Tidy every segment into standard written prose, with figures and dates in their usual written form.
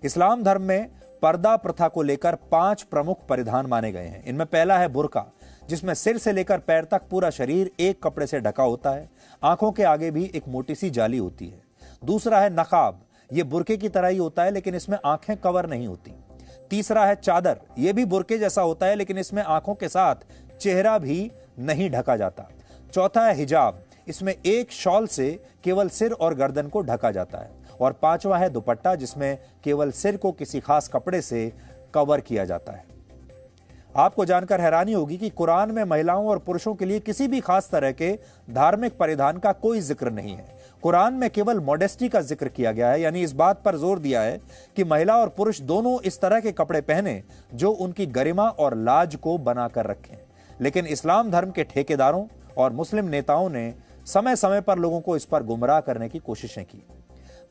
इस्लाम धर्म में पर्दा प्रथा को लेकर 5 प्रमुख परिधान माने गए हैं। इनमें पहला है बुर्का, जिसमें सिर से लेकर पैर तक पूरा शरीर एक कपड़े से ढका होता है। आंखों के आगे भी एक मोटी सी जाली होती है। दूसरा है नकाब, यह बुर्के की तरह ही होता है लेकिन इसमें आंखें कवर नहीं होती। तीसरा है चादर, यह भी बुर्के जैसा होता है लेकिन इसमें आंखों के साथ चेहरा भी नहीं ढका जाता। चौथा है हिजाब, इसमें एक शॉल से केवल सिर और गर्दन को ढका जाता है। और पांचवा है दुपट्टा, जिसमें केवल सिर को किसी खास कपड़े से कवर किया जाता है। आपको जानकर हैरानी होगी कि कुरान में महिलाओं और पुरुषों के लिए किसी भी खास तरह के धार्मिक परिधान का कोई जिक्र नहीं है। कुरान में केवल मॉडेस्टी का जिक्र किया गया है, यानी इस बात पर जोर दिया है कि महिला और पुरुष दोनों इस तरह के कपड़े पहने जो उनकी गरिमा और लाज को बनाकर रखें। लेकिन इस्लाम धर्म के ठेकेदारों और मुस्लिम नेताओं ने समय समय पर लोगों को इस पर गुमराह करने की कोशिशें की।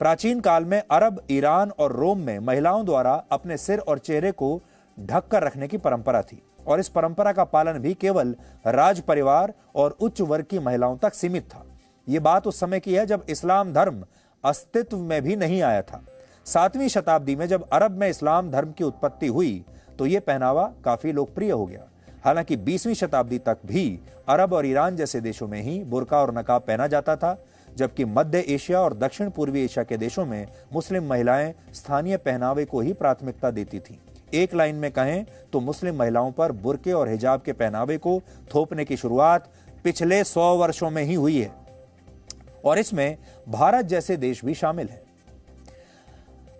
प्राचीन काल में अरब, ईरान और रोम में महिलाओं द्वारा अपने सिर और चेहरे को ढक कर रखने की परंपरा थी और इस परंपरा का पालन भी केवल राज परिवार और उच्च वर्ग की महिलाओं तक सीमित था। यह बात उस समय की है जब इस्लाम धर्म अस्तित्व में भी नहीं आया था। 7वीं शताब्दी में जब अरब में इस्लाम धर्म की उत्पत्ति हुई तो यह पहनावा काफी लोकप्रिय हो गया। हालांकि 20वीं शताब्दी तक भी अरब और ईरान जैसे देशों में ही बुर्का और नकाब पहना जाता था, जबकि मध्य एशिया और दक्षिण पूर्वी एशिया के देशों में मुस्लिम महिलाएं स्थानीय पहनावे को ही प्राथमिकता देती थीं। एक लाइन में कहें तो मुस्लिम महिलाओं पर बुर्के और हिजाब के पहनावे को थोपने की शुरुआत पिछले 100 वर्षों में ही हुई है और इसमें भारत जैसे देश भी शामिल है।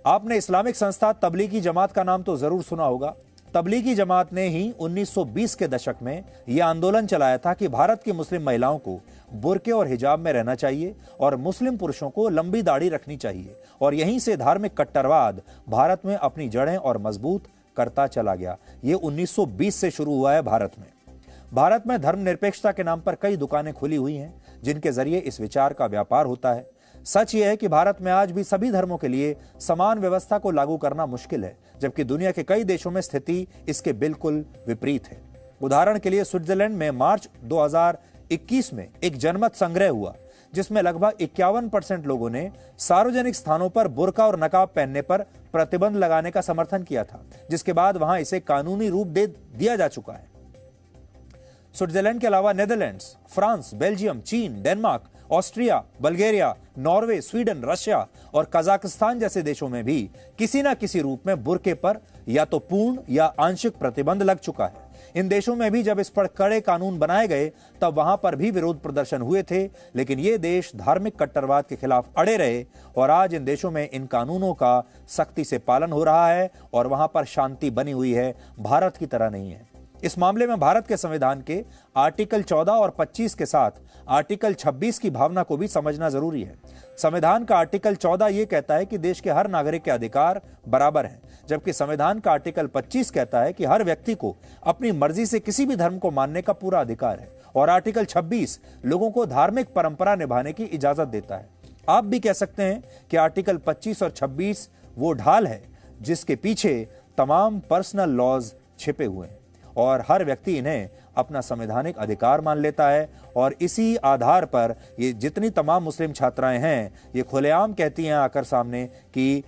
आपने इस्लामिक संस्था तबलीगी जमात का नाम तो जरूर सुना होगा। तबलीगी जमात ने ही 1920 के दशक में यह आंदोलन चलाया था कि भारत की मुस्लिम महिलाओं को बुर्के और हिजाब में रहना चाहिए और मुस्लिम पुरुषों को लंबी दाढ़ी रखनी चाहिए। और यहीं से धार्मिक कट्टरवाद भारत में अपनी जड़ें और मजबूत करता चला गया। यह 1920 से शुरू हुआ है भारत में धर्मनिरपेक्षता के नाम पर कई दुकानें खुली हुई हैं जिनके जरिए इस विचार का व्यापार होता है। सच यह है कि भारत में आज भी सभी धर्मों के लिए समान व्यवस्था को लागू करना मुश्किल है, जबकि दुनिया के कई देशों में स्थिति इसके बिल्कुल विपरीत है। उदाहरण के लिए स्विट्जरलैंड में मार्च 2021 में एक जनमत संग्रह हुआ जिसमें लगभग 51% लोगों ने सार्वजनिक स्थानों पर बुर्का और नकाब पहनने पर प्रतिबंध लगाने का समर्थन किया था, जिसके बाद वहां इसे कानूनी रूप दे दिया जा चुका है। स्विट्जरलैंड के अलावा नेदरलैंड्स, फ्रांस, बेल्जियम, चीन, Denmark, Austria, Bulgaria, Norway, Sweden, Russia और कजाकिस्तान जैसे देशों में भी किसी न किसी रूप में बुर्के पर या तो पूर्ण या आंशिक प्रतिबंध लग चुका है। इन देशों में भी जब इस पर कड़े कानून बनाए गए तब वहां पर भी विरोध प्रदर्शन हुए थे, लेकिन ये देश धार्मिक कट्टरवाद के खिलाफ अड़े रहे और आज इन देशों में इन कानूनों का सख्ती से पालन हो रहा है और वहां पर शांति बनी हुई है। भारत की तरह नहीं है। इस मामले में भारत के संविधान के आर्टिकल 14 और 25 के साथ आर्टिकल 26 की भावना को भी समझना जरूरी है। संविधान का आर्टिकल 14 यह कहता है कि देश के हर नागरिक के अधिकार बराबर हैं, जबकि संविधान का आर्टिकल 25 कहता है कि हर व्यक्ति को अपनी मर्जी से किसी भी धर्म को मानने का पूरा अधिकार है और आर्टिकल 26 लोगों को धार्मिक परंपरा निभाने की इजाजत देता है। आप भी कह सकते हैं कि आर्टिकल 25 और 26 वो ढाल है जिसके पीछे तमाम पर्सनल लॉज छिपे हुए हैं और हर व्यक्ति इन्हें अपना संवैधानिक अधिकार मान लेता है और इसी आधार पर ये जितनी तमाम मुस्लिम छात्राएं हैं ये खुलेआम कहती हैं आकर सामने कि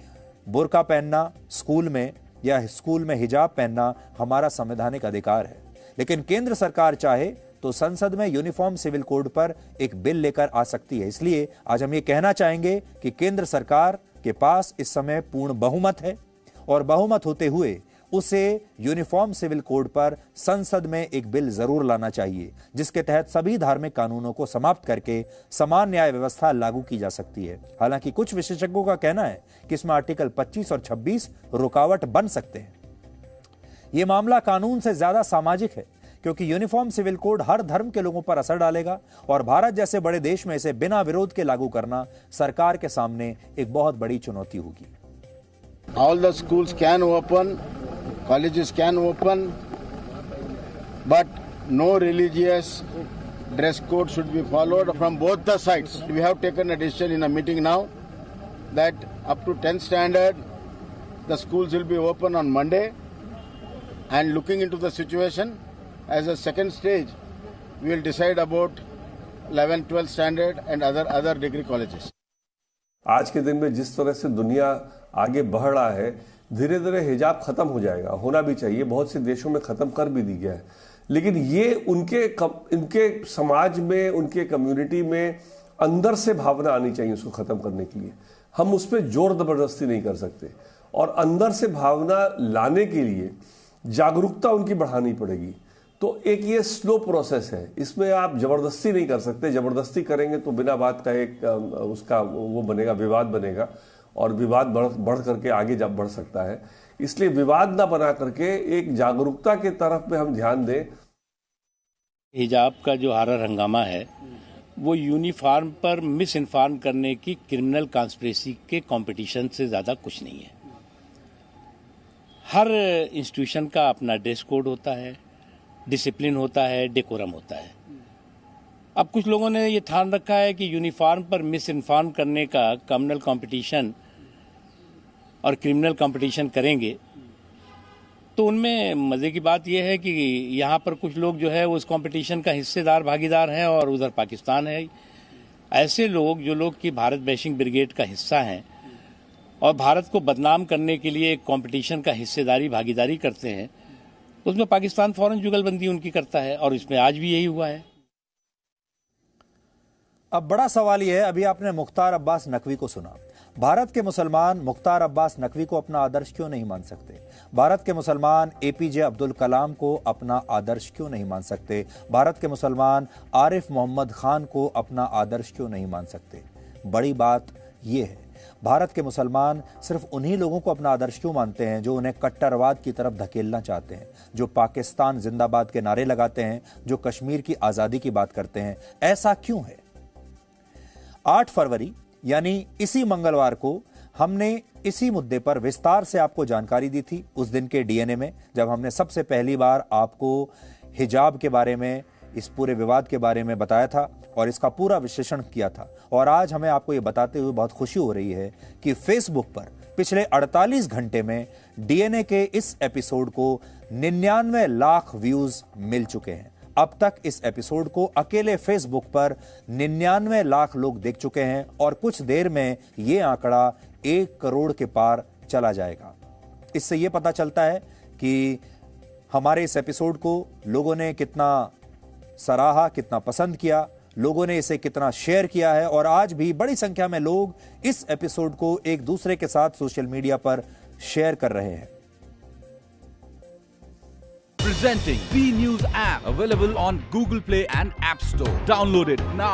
बुर्का पहनना स्कूल में या स्कूल में हिजाब पहनना हमारा संवैधानिक अधिकार है। लेकिन केंद्र सरकार चाहे तो संसद में यूनिफॉर्म सिविल कोड पर एक बिल लेकर आ सकती है। इसलिए आज हम ये कहना चाहेंगे कि केंद्र सरकार के पास इस समय पूर्ण बहुमत है और बहुमत होते हुए उसे यूनिफॉर्म सिविल कोड पर संसद में एक बिल जरूर लाना चाहिए जिसके तहत सभी धार्मिक कानूनों को समाप्त करके समान न्याय व्यवस्था लागू की जा सकती है। हालांकि कुछ विशेषज्ञों का कहना है कि इसमें आर्टिकल 25 और 26 रुकावट बन सकते हैं। यह मामला कानून से ज्यादा सामाजिक है क्योंकि यूनिफॉर्म सिविल कोड हर धर्म के लोगों पर असर डालेगा और भारत जैसे बड़े देश में इसे बिना विरोध के लागू करना सरकार के सामने एक बहुत बड़ी चुनौती होगी। All the schools can open, colleges can open, but no religious dress code should be followed from both the sides. We have taken a decision in a meeting now that up to 10th standard, the schools will be open on Monday, and looking into the situation, as a second stage, we will decide about 11th, 12th standard and other degree colleges. आज के दिन में जिस तरह से दुनिया आगे बढ़ रहा है, धीरे धीरे हिजाब खत्म हो जाएगा, होना भी चाहिए, बहुत से देशों में खत्म कर भी दी गया है, लेकिन ये उनके समाज में, उनके कम्युनिटी में अंदर से भावना आनी चाहिए उसको खत्म करने के लिए। हम उस पर जोर जबरदस्ती नहीं कर सकते, और अंदर से भावना लाने के लिए जागरूकता उनकी बढ़ानी पड़ेगी। तो एक ये स्लो प्रोसेस है, इसमें आप जबरदस्ती नहीं कर सकते। जबरदस्ती करेंगे तो बिना बात का एक उसका वो बनेगा, विवाद बनेगा, और विवाद बढ़ करके आगे जब बढ़ सकता है। इसलिए विवाद ना बना करके एक जागरूकता के तरफ में हम ध्यान दें। हिजाब का जो हारा हंगामा है वो यूनिफॉर्म पर मिस इन्फॉर्म करने की क्रिमिनल कॉन्स्पिरेसी के कंपटीशन से ज़्यादा कुछ नहीं है। हर इंस्टीट्यूशन का अपना ड्रेस कोड होता है, डिसिप्लिन होता है, डेकोरम होता है। अब कुछ लोगों ने ये ठान रखा है कि यूनिफॉर्म पर मिस इन्फॉर्म करने का कम्युनल कंपटीशन और क्रिमिनल कंपटीशन करेंगे, तो उनमें मज़े की बात यह है कि यहाँ पर कुछ लोग जो है उस कंपटीशन का हिस्सेदार भागीदार हैं और उधर पाकिस्तान है। ऐसे लोग जो लोग कि भारत बैशिंग ब्रिगेड का हिस्सा हैं और भारत को बदनाम करने के लिए एक कंपटीशन का हिस्सेदारी भागीदारी करते हैं, उसमें पाकिस्तान फौरन जुगलबंदी उनकी करता है, और इसमें आज भी यही हुआ है। अब बड़ा सवाल यह है, अभी आपने मुख्तार अब्बास नकवी को सुना। भारत के मुसलमान मुख्तार अब्बास नकवी को अपना आदर्श क्यों नहीं मान सकते? भारत के मुसलमान एपीजे अब्दुल कलाम को अपना आदर्श क्यों नहीं मान सकते? भारत के मुसलमान आरिफ मोहम्मद खान को अपना आदर्श क्यों नहीं मान सकते? बड़ी बात यह है, भारत के मुसलमान सिर्फ उन्हीं लोगों को अपना आदर्श क्यों मानते हैं जो उन्हें कट्टरवाद की तरफ धकेलना चाहते हैं, जो पाकिस्तान जिंदाबाद के नारे लगाते हैं, जो कश्मीर की आज़ादी की बात करते हैं। ऐसा क्यों है? 8 फरवरी यानी इसी मंगलवार को हमने इसी मुद्दे पर विस्तार से आपको जानकारी दी थी, उस दिन के डीएनए में, जब हमने सबसे पहली बार आपको हिजाब के बारे में, इस पूरे विवाद के बारे में बताया था और इसका पूरा विश्लेषण किया था। और आज हमें आपको ये बताते हुए बहुत खुशी हो रही है कि फेसबुक पर पिछले 48 घंटे में डीएनए के इस एपिसोड को 99 लाख व्यूज मिल चुके हैं। अब तक इस एपिसोड को अकेले फेसबुक पर 99 लाख लोग देख चुके हैं और कुछ देर में यह आंकड़ा 1 करोड़ के पार चला जाएगा। इससे यह पता चलता है कि हमारे इस एपिसोड को लोगों ने कितना सराहा, कितना पसंद किया, लोगों ने इसे कितना शेयर किया है, और आज भी बड़ी संख्या में लोग इस एपिसोड को एक दूसरे के साथ सोशल मीडिया पर शेयर कर रहे हैं। Presenting V News app, available on Google Play and App Store. Download it now.